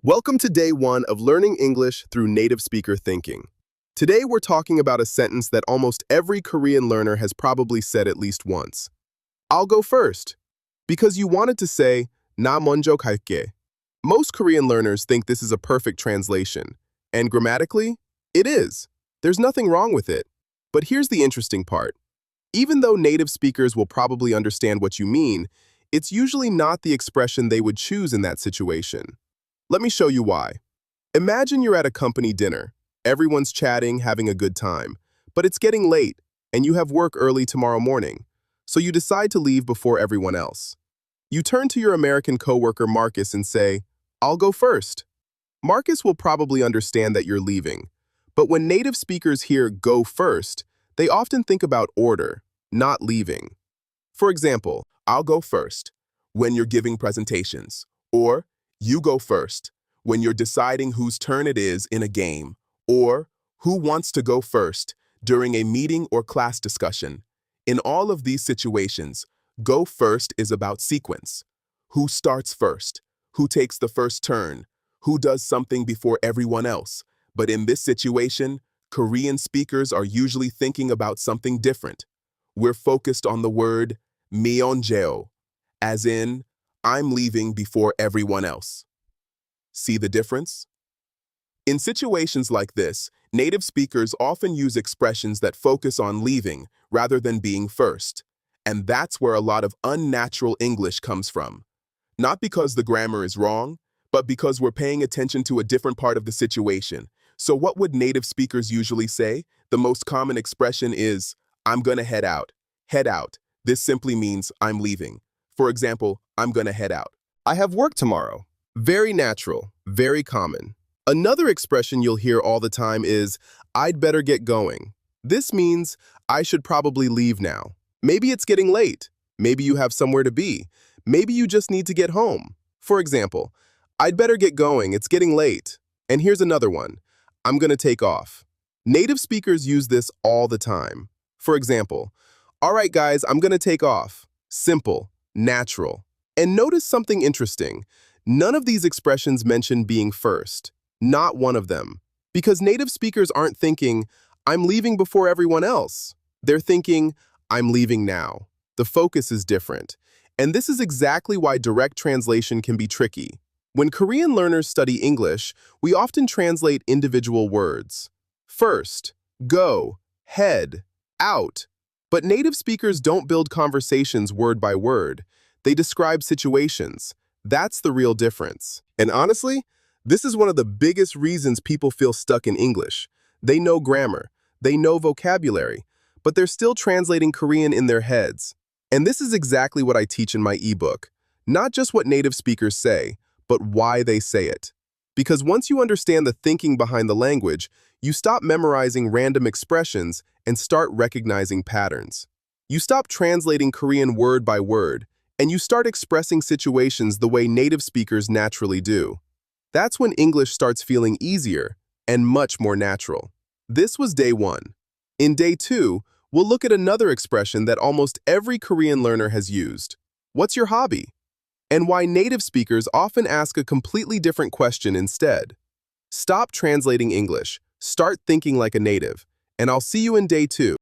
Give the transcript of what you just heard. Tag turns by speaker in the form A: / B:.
A: Welcome to day one of learning English through native speaker thinking. Today we're talking about a sentence that almost every Korean learner has probably said at least once. I'll go first. Because you wanted to say, 나 먼저 갈게. Most Korean learners think this is a perfect translation. And grammatically, it is. There's nothing wrong with it. But here's the interesting part. Even though native speakers will probably understand what you mean, it's usually not the expression they would choose in that situation. Let me show you why. Imagine you're at a company dinner. Everyone's chatting, having a good time. But it's getting late, and you have work early tomorrow morning. So you decide to leave before everyone else. You turn to your American coworker Marcus and say, I'll go first. Marcus will probably understand that you're leaving. But when native speakers hear go first, they often think about order, not leaving. For example, I'll go first when you're giving presentations, or you go first when you're deciding whose turn it is in a game, or who wants to go first during a meeting or class discussion. In all of these situations, go first is about sequence. Who starts first? Who takes the first turn? Who does something before everyone else? But in this situation, Korean speakers are usually thinking about something different. We're focused on the word 미언제요, as in, I'm leaving before everyone else. See the difference? In situations like this, native speakers often use expressions that focus on leaving rather than being first. And that's where a lot of unnatural English comes from. Not because the grammar is wrong, but because we're paying attention to a different part of the situation. So what would native speakers usually say? The most common expression is, I'm gonna head out. Head out. This simply means I'm leaving. For example, I'm gonna head out. I have work tomorrow. Very natural, very common. Another expression you'll hear all the time is, I'd better get going. This means, I should probably leave now. Maybe it's getting late. Maybe you have somewhere to be. Maybe you just need to get home. For example, I'd better get going, it's getting late. And here's another one, I'm gonna take off. Native speakers use this all the time. For example, all right guys, I'm gonna take off. Simple, natural. And notice something interesting. None of these expressions mention being first. Not one of them. Because native speakers aren't thinking, I'm leaving before everyone else. They're thinking, I'm leaving now. The focus is different. And this is exactly why direct translation can be tricky. When Korean learners study English, we often translate individual words. First, go, head, out. But native speakers don't build conversations word by word. They describe situations. That's the real difference. And honestly, this is one of the biggest reasons people feel stuck in English. They know grammar, they know vocabulary, but they're still translating Korean in their heads. And this is exactly what I teach in my ebook. Not just what native speakers say, but why they say it. Because once you understand the thinking behind the language, you stop memorizing random expressions and start recognizing patterns. You stop translating Korean word by word, and you start expressing situations the way native speakers naturally do. That's when English starts feeling easier and much more natural. This was day one. In day two, we'll look at another expression that almost every Korean learner has used. What's your hobby? And why native speakers often ask a completely different question instead. Stop translating English. Start thinking like a native. And I'll see you in day two.